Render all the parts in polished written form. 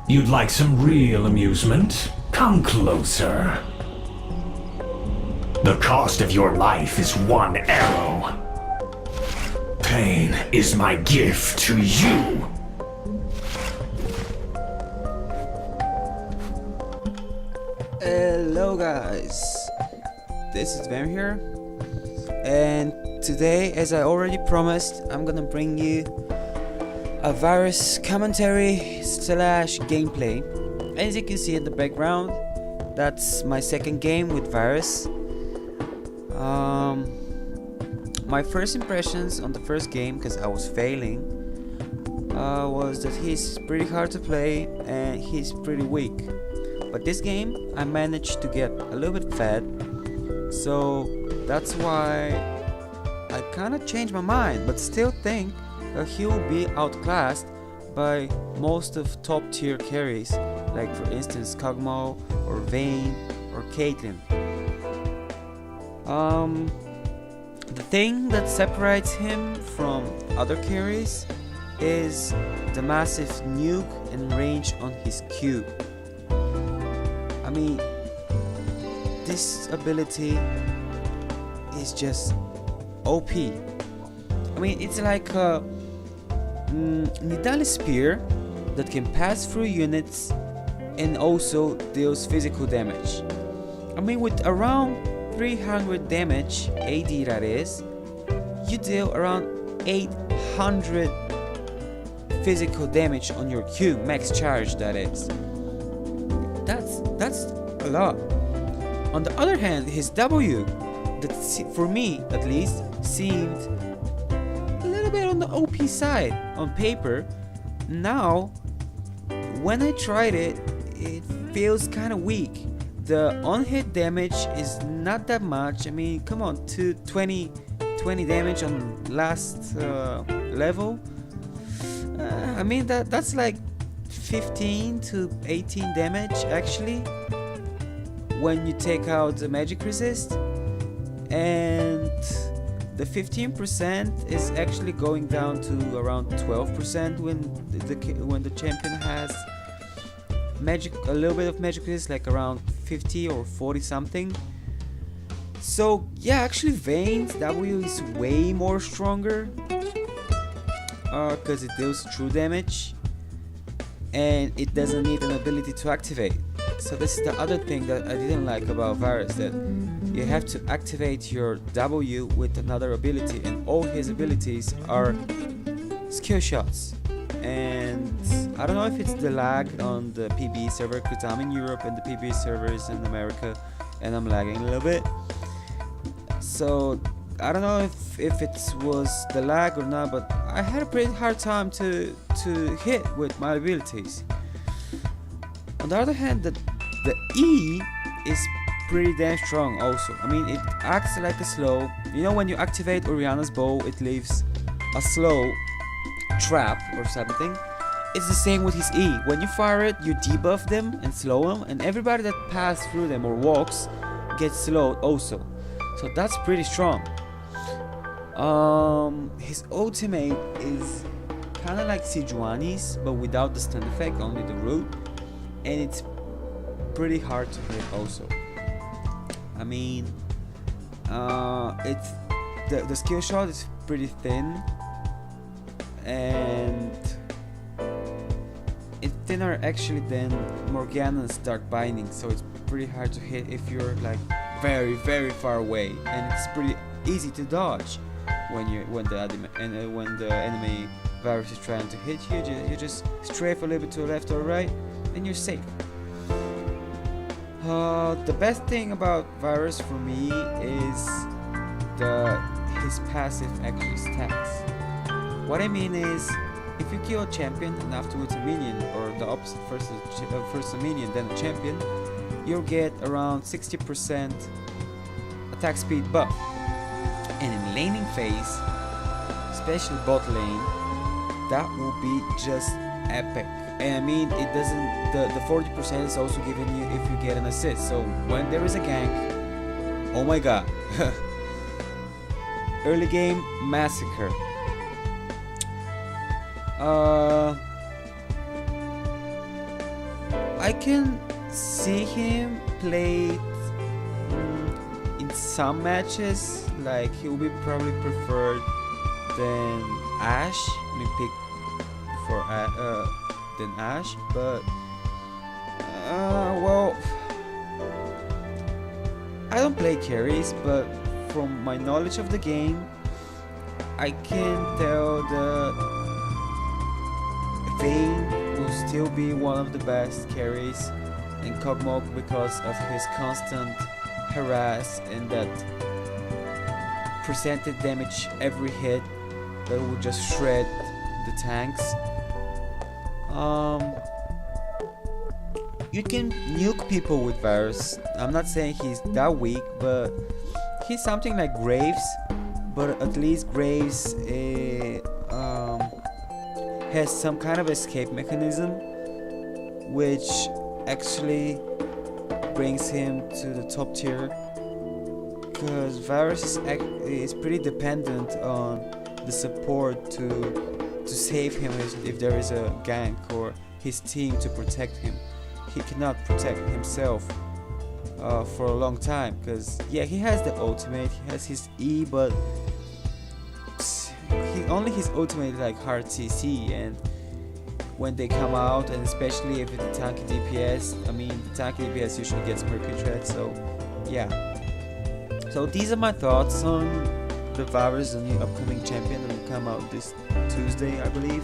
You'd like some real amusement? Come closer. The cost of your life is one arrow. Pain is my gift to you. Hello guys, this is Varus here, and today, as I already promised, I'm gonna bring you a Varus commentary slash gameplay. As you can see in the background, that's my second game with Varus. My first impressions on the first game, because I was failing, was that he's pretty hard to play and he's pretty weak. But this game, I managed to get a little bit fed, so that's why I kind of changed my mind, but still think that he will be outclassed by most of top tier carries, like for instance Kog'Maw or Vayne or Caitlyn. The thing that separates him from other carries is the massive nuke and range on his Q. I mean, this ability is just OP. I mean, it's like a Nidali spear that can pass through units and also deals physical damage. I mean, with around 300 damage, AD that is, you deal around 800 physical damage on your Q, max charge that is. That's a lot. On the other hand, his W, that for me at least, seemed a little bit on the OP side on paper. Now, when I tried it, it feels kind of weak. The on-hit damage is not that much. I mean, come on, 20 damage on last level. I mean, that's like 15 to 18 damage actually when you take out the magic resist, and the 15% is actually going down to around 12% when the champion has a little bit of magic resist, like around 50 or 40 something. So yeah, actually Vayne's W is way more stronger because it deals true damage and it doesn't need an ability to activate. So this is the other thing that I didn't like about Varus, that you have to activate your W with another ability, and all his abilities are skill shots. And I don't know if it's the lag on the PB server, because I'm in Europe and the PB server is in America and I'm lagging a little bit. So I don't know if it was the lag or not, but I had a pretty hard time to hit with my abilities. On the other hand, the E is pretty damn strong also. I mean, it acts like a slow. You know, when you activate Orianna's bow, it leaves a slow trap or something. It's the same with his E. When you fire it, you debuff them and slow them, and everybody that passes through them or walks gets slowed also. So that's pretty strong. His ultimate is kind of like Sejuani's, but without the stun effect, only the root, and it's pretty hard to hit also. I mean, it's the skill shot is pretty thin, and it's thinner actually than Morgana's Dark Binding, so it's pretty hard to hit if you're like very far away, and it's pretty easy to dodge when the enemy Varus is trying to hit you. You just strafe a little bit to the left or right, and you're safe. The best thing about Varus for me is his passive actually stacks. What I mean is, if you kill a champion and afterwards a minion, or the opposite, first a minion then a champion, you'll get around 60% attack speed buff. And in laning phase, especially bot lane, that will be just epic. And I mean, it doesn't, the 40% is also given you if you get an assist. So when there is a gank, oh my god. Early game massacre. I can see him play in some matches, like he will be probably preferred than Ash. I mean, pick for than Ash, but well, I don't play carries, but from my knowledge of the game, I can tell that Vayne will still be one of the best carries in Kog'Maw because of his constant harass and that percentage damage every hit that will just shred the tanks. You can nuke people with Varus. I'm not saying he's that weak, but he's something like Graves, but at least Graves has some kind of escape mechanism which actually brings him to the top tier, because Varus is pretty dependent on the support to save him if there is a gank, or his team to protect him. He cannot protect himself for a long time, because yeah, he has the ultimate, he has his E, but only his ultimate is like hard CC, and when they come out, and especially if it's a tanky DPS, I mean the tanky DPS usually gets Mercury Tread, so yeah. So these are my thoughts on the Varus, the new upcoming champion that will come out this Tuesday, I believe.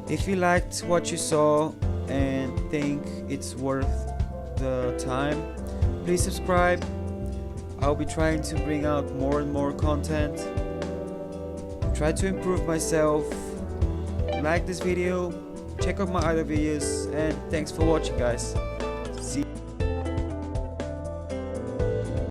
If you liked what you saw and think it's worth the time, please subscribe. I'll be trying to bring out more and more content, try to improve myself. Like this video, check out my other videos, and thanks for watching, guys. See you.